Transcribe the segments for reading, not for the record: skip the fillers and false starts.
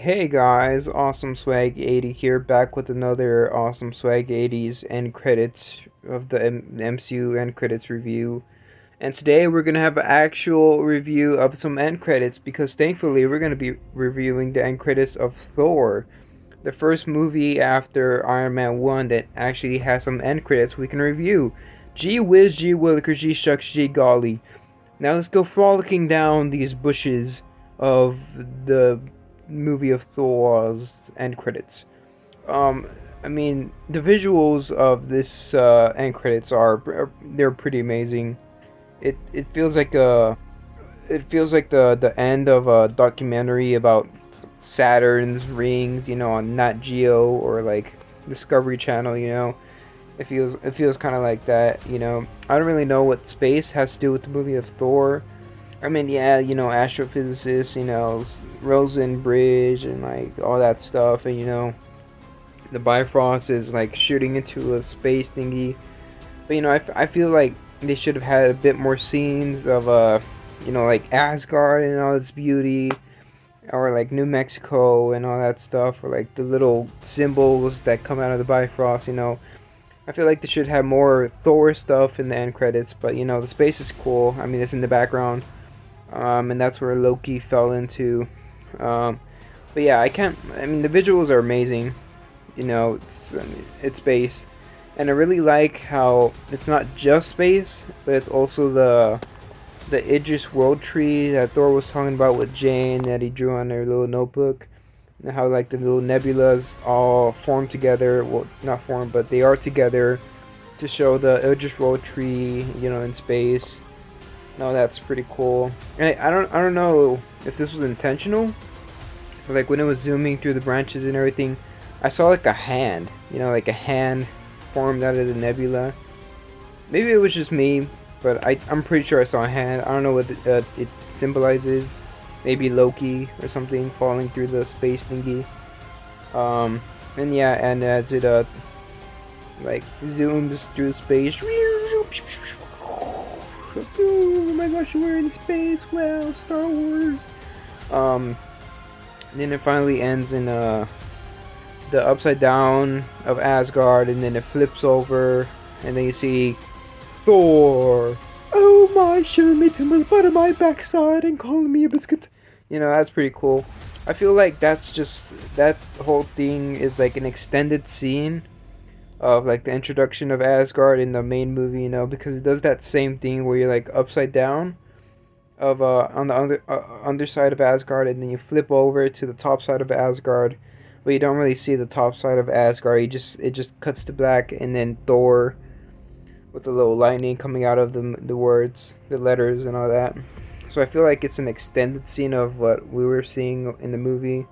Hey guys, awsomeswagg80 here, back with another awsomeswagg80's end credits of the MCU end credits review. And today we're gonna have an actual review of some end credits because thankfully we're gonna be reviewing the end credits of Thor, the first movie after Iron Man 1 that actually has some end credits we can review. Gee whiz, gee willikers, gee shucks, gee golly. Now let's go frolicking down these bushes of the movie of Thor's end credits. Um, I mean, the visuals of this end credits they're pretty amazing. It feels like the end of a documentary about Saturn's rings, on Nat Geo or like Discovery Channel. It feels kind of like that. I don't really know what space has to do with the movie of Thor. I mean, yeah, astrophysicists, Rosen Bridge and like all that stuff, and the Bifrost is like shooting into a space thingy. But I feel like they should have had a bit more scenes of like Asgard and all its beauty, or like New Mexico and all that stuff, or like the little symbols that come out of the Bifrost. I feel like they should have more Thor stuff in the end credits, but the space is cool. I mean, it's in the background. And that's where Loki fell into. But yeah, I mean, the visuals are amazing. It's space, and I really like how it's not just space, but it's also the Idris world tree that Thor was talking about with Jane that he drew on their little notebook, and how like the little nebulas all form together. Well, not form, but they are together to show the Idris world tree, in space. No, that's pretty cool. I don't know if this was intentional, but like when it was zooming through the branches and everything, I saw like a hand, like a hand formed out of the nebula. Maybe it was just me, but I'm pretty sure I saw a hand. I don't know what it symbolizes. Maybe Loki or something falling through the space thingy. And yeah, and as it like zooms through space. Oh my gosh, we're in space! Wow, Star Wars. Then it finally ends in the upside down of Asgard, and then it flips over, and then you see Thor. Oh my, shiver me timbers, butter my backside, and calling me a biscuit. That's pretty cool. I feel like that whole thing is like an extended scene of like the introduction of Asgard in the main movie, because it does that same thing where you're like upside down of on the underside of Asgard, and then you flip over to the top side of Asgard, but you don't really see the top side of Asgard. It just cuts to black, and then Thor with the little lightning coming out of the words, the letters, and all that. So I feel like it's an extended scene of what we were seeing in the movie,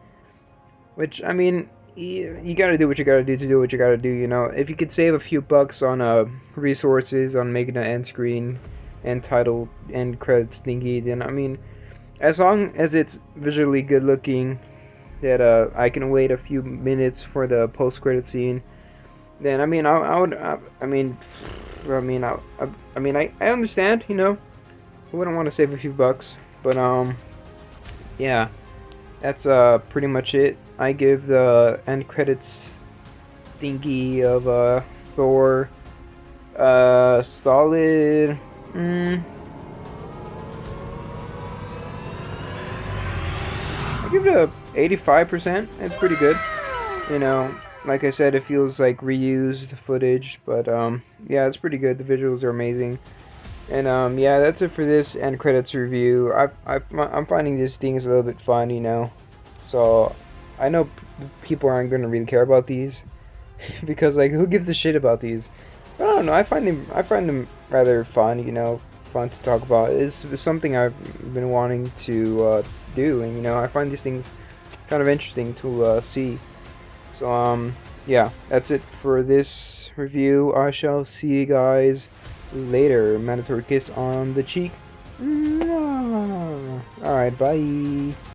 which I mean, you gotta do what you gotta do to do what you gotta do. If you could save a few bucks on resources on making an end screen and title and credits thingy, then I mean, as long as it's visually good looking, that I can wait a few minutes for the post credit scene, then I mean I understand. I wouldn't want to save a few bucks, but yeah. That's pretty much it. I give the end credits thingy of Thor solid I give it a 85%. It's pretty good. Like I said, it feels like reused footage, but yeah, it's pretty good. The visuals are amazing. And yeah, that's it for this end credits review. I'm finding these things a little bit fun, So I know people aren't gonna really care about these because like who gives a shit about these? But I don't know. I find them rather fun, fun to talk about. It's something I've been wanting to do, and I find these things kind of interesting to see. So yeah, that's it for this review. I shall see you guys later. Mandatory kiss on the cheek. Alright, bye.